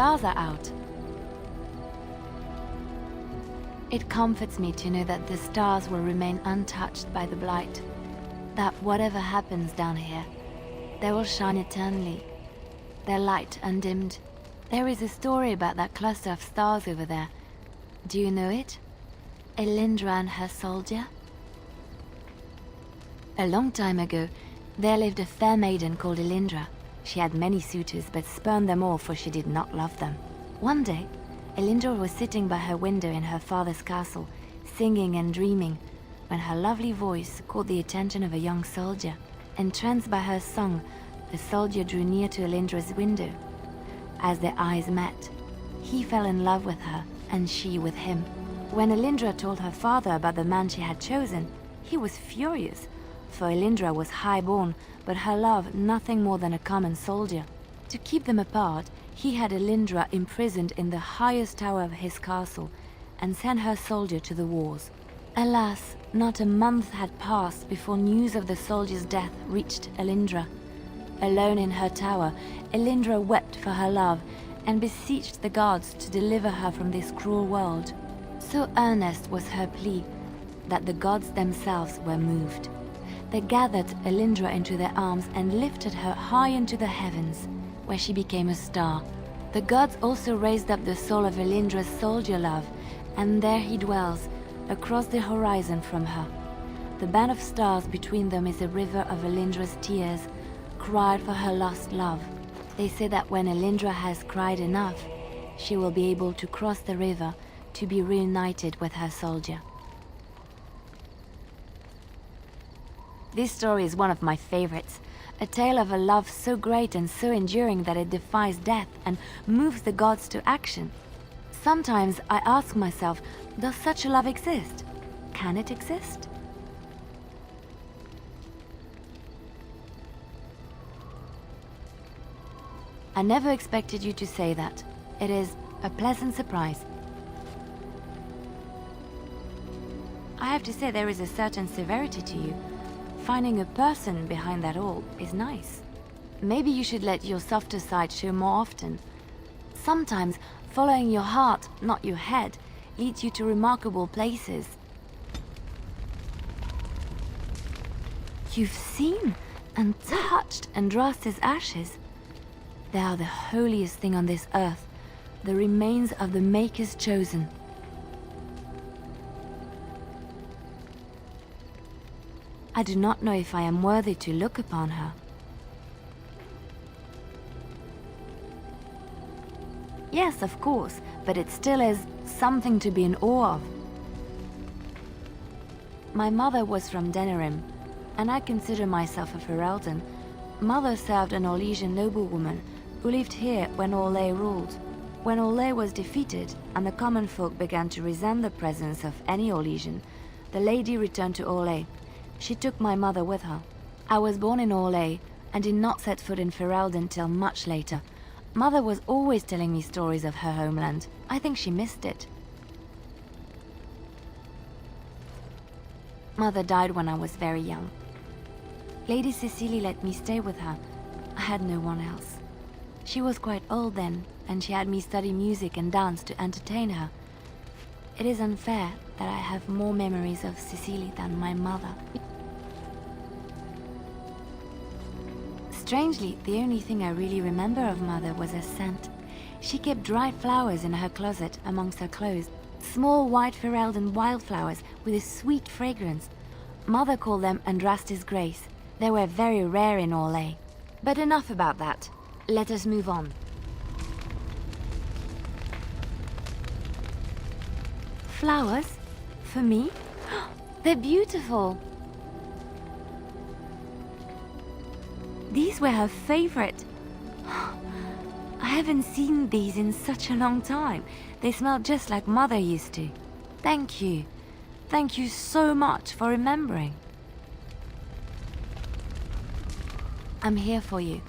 stars are out. It comforts me to know that the stars will remain untouched by the blight. That whatever happens down here, they will shine eternally, their light undimmed. There is a story about that cluster of stars over there. Do you know it? Elindra and her soldier? A long time ago, there lived a fair maiden called Elindra. She had many suitors, but spurned them all, for she did not love them. One day, Elindra was sitting by her window in her father's castle, singing and dreaming, when her lovely voice caught the attention of a young soldier. Entranced by her song, the soldier drew near to Elindra's window. As their eyes met, he fell in love with her, and she with him. When Elindra told her father about the man she had chosen, he was furious, for Elindra was high-born, but her love nothing more than a common soldier. To keep them apart, he had Elindra imprisoned in the highest tower of his castle, and sent her soldier to the wars. Alas, not a month had passed before news of the soldier's death reached Elindra. Alone in her tower, Elindra wept for her love, and beseeched the gods to deliver her from this cruel world. So earnest was her plea, that the gods themselves were moved. They gathered Elindra into their arms and lifted her high into the heavens, where she became a star. The gods also raised up the soul of Elindra's soldier love, and there he dwells, across the horizon from her. The band of stars between them is a river of Elindra's tears, cried for her lost love. They say that when Elindra has cried enough, she will be able to cross the river to be reunited with her soldier. This story is one of my favorites, a tale of a love so great and so enduring that it defies death and moves the gods to action. Sometimes I ask myself, does such a love exist? Can it exist? I never expected you to say that. It is a pleasant surprise. I have to say there is a certain severity to you. Finding a person behind that all is nice. Maybe you should let your softer side show more often. Sometimes following your heart, not your head, leads you to remarkable places. You've seen and touched Andraste's ashes. They are the holiest thing on this earth, the remains of the Maker's chosen. I do not know if I am worthy to look upon her. Yes, of course, but it still is something to be in awe of. My mother was from Denerim, and I consider myself a Ferelden. Mother served an Orlesian noblewoman who lived here when Orlais ruled. When Orlais was defeated and the common folk began to resent the presence of any Orlesian, the lady returned to Orlais. She took my mother with her. I was born in Orlais and did not set foot in Ferelden till much later. Mother was always telling me stories of her homeland. I think she missed it. Mother died when I was very young. Lady Cecily let me stay with her. I had no one else. She was quite old then, and she had me study music and dance to entertain her. It is unfair that I have more memories of Cecily than my mother. Strangely, the only thing I really remember of Mother was her scent. She kept dried flowers in her closet amongst her clothes. Small white Ferelden wildflowers with a sweet fragrance. Mother called them Andraste's Grace. They were very rare in Orlais. But enough about that. Let us move on. Flowers? For me? They're beautiful. These were her favorite. I haven't seen these in such a long time. They smell just like Mother used to. Thank you. Thank you so much for remembering. I'm here for you.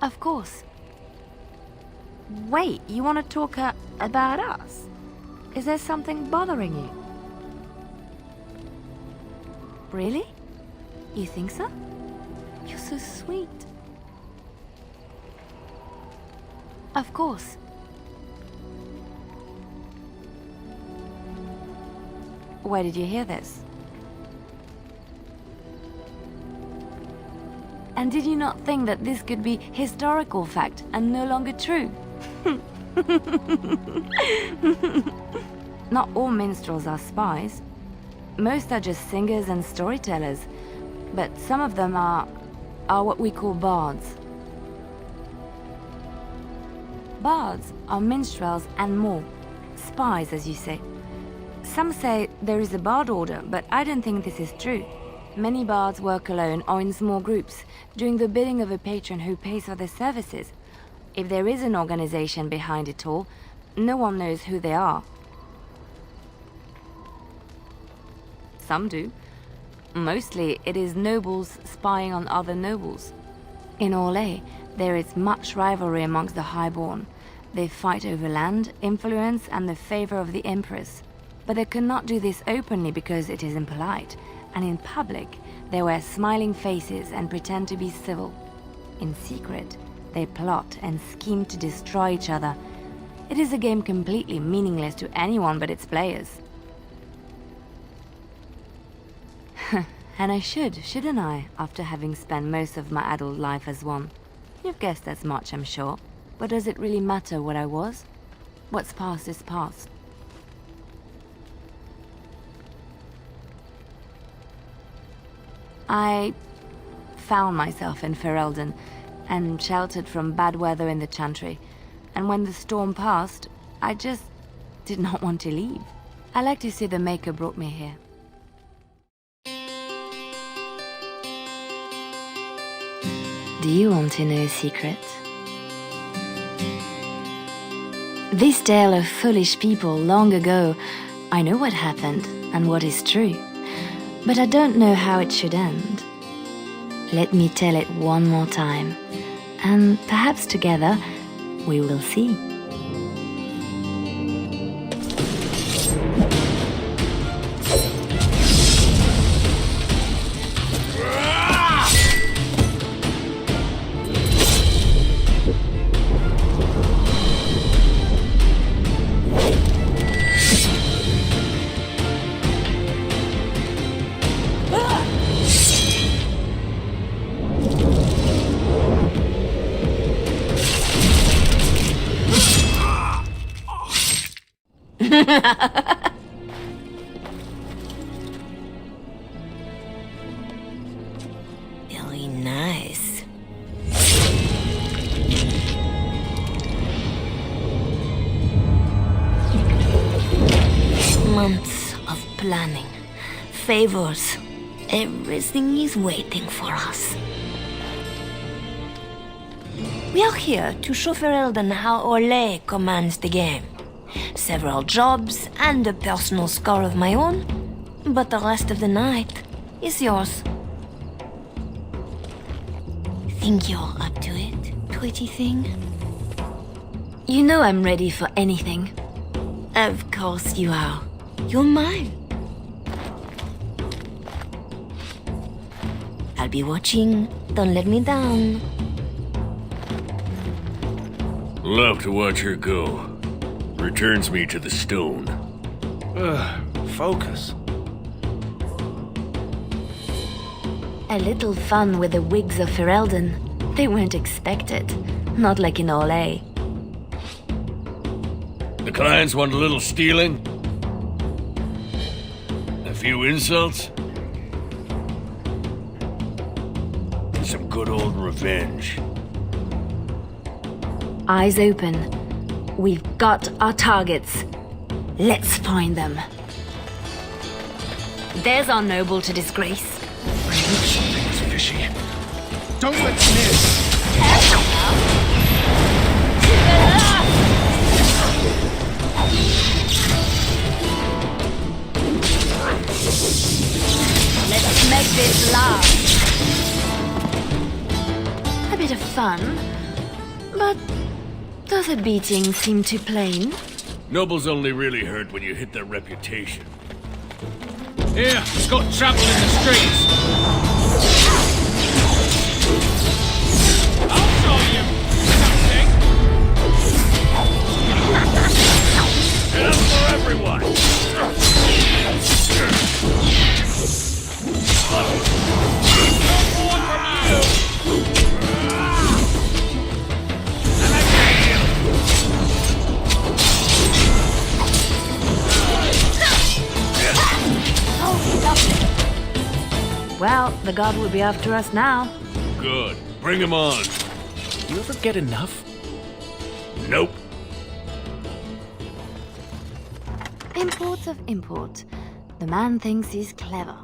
Of course. Wait, you want to talk about us? Is there something bothering you? Really? You think so? You're so sweet. Of course. Where did you hear this? And did you not think that this could be historical fact and no longer true? Not all minstrels are spies. Most are just singers and storytellers, but some of them are what we call bards. Bards are minstrels and more. Spies, as you say. Some say there is a bard order, but I don't think this is true. Many bards work alone or in small groups, doing the bidding of a patron who pays for their services. If there is an organization behind it all, no one knows who they are. Some do. Mostly, it is nobles spying on other nobles. In Orlais, there is much rivalry amongst the highborn. They fight over land, influence, and the favor of the Empress. But they cannot do this openly because it is impolite, and in public, they wear smiling faces and pretend to be civil. In secret, they plot and scheme to destroy each other. It is a game completely meaningless to anyone but its players. And I shouldn't I, after having spent most of my adult life as one? You've guessed as much, I'm sure. But does it really matter what I was? What's past is past. I found myself in Ferelden and sheltered from bad weather in the Chantry. And when the storm passed, I just did not want to leave. I like to see the Maker brought me here. Do you want to know a secret? This tale of foolish people long ago, I know what happened and what is true, but I don't know how it should end. Let me tell it one more time, and perhaps together we will see. Very nice. Months of planning, favors, everything is waiting for us. We are here to show Ferelden how Orlais commands the game. Several jobs and a personal score of my own, but the rest of the night is yours. Think you're up to it, pretty thing? You know I'm ready for anything. Of course you are. You're mine. I'll be watching. Don't let me down. Love to watch her go. Returns me to the stone. Focus. A little fun with the wigs of Ferelden. They weren't expected. Not like in Orlais. The clients want a little stealing? A few insults? Some good old revenge. Eyes open. We've got our targets. Let's find them. There's our noble to disgrace. Something's fishy. Don't let me miss. Let's make this last. A bit of fun, but does a beating seem too plain? Nobles only really hurt when you hit their reputation. Here, it's got trouble in the streets. I'll show you something. Well, the god will be after us now. Good. Bring him on. You ever get enough? Nope. Import of import. The man thinks he's clever.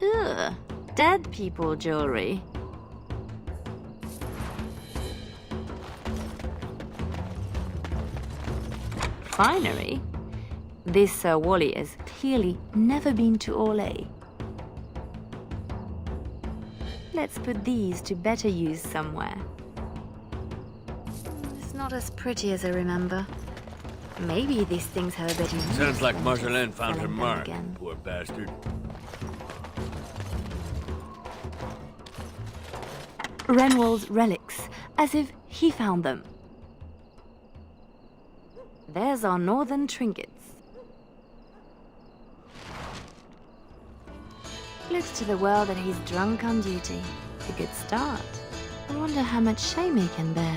Ugh, dead people jewelry. Finery? This Sir Wally has clearly never been to Orlais. Let's put these to better use somewhere. It's not as pretty as I remember. Maybe these things have a better use. Sounds like than Marjolaine just found her selling them mark. again. Poor bastard. Renwald's relics, as if he found them. There's our northern trinkets. Looks to the world that he's drunk on duty. A good start. I wonder how much shame he can bear.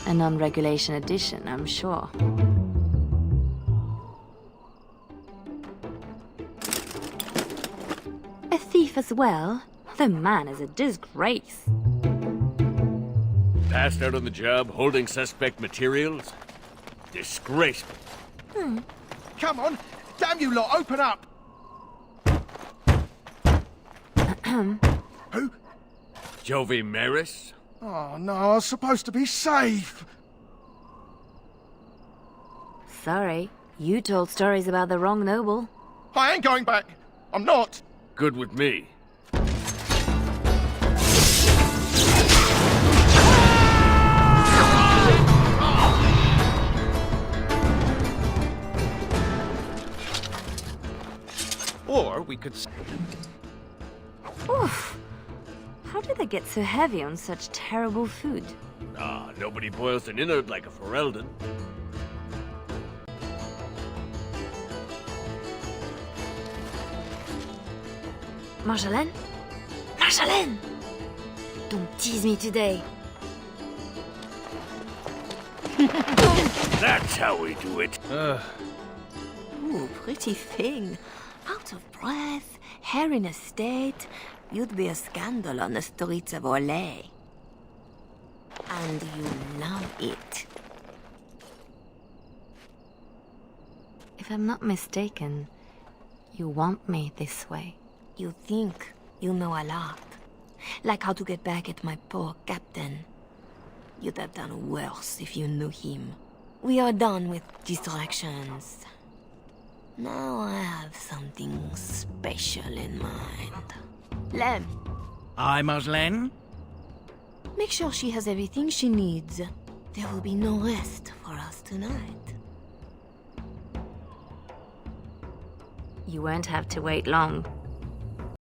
A non-regulation edition, I'm sure. A thief as well? The man is a disgrace. Passed out on the job, holding suspect materials? Disgraceful. Come on! Damn you lot, open up! Who? Jovi Maris? Oh no, I was supposed to be safe! Sorry, you told stories about the wrong noble. I ain't going back! I'm not! Good with me. Or we could... Oof! How did they get so heavy on such terrible food? Ah, nobody boils an innard like a Ferelden. Marjolaine? Marjolaine! Don't tease me today. That's how we do it. Ooh, pretty thing. Out of breath, hair in a state. You'd be a scandal on the streets of Orlais. And you love it. If I'm not mistaken, you want me this way. You think you know a lot. Like how to get back at my poor captain. You'd have done worse if you knew him. We are done with distractions. Now I have something special in mind. Lem, Aye, Marjolaine? make sure she has everything she needs. There will be no rest for us tonight. You won't have to wait long.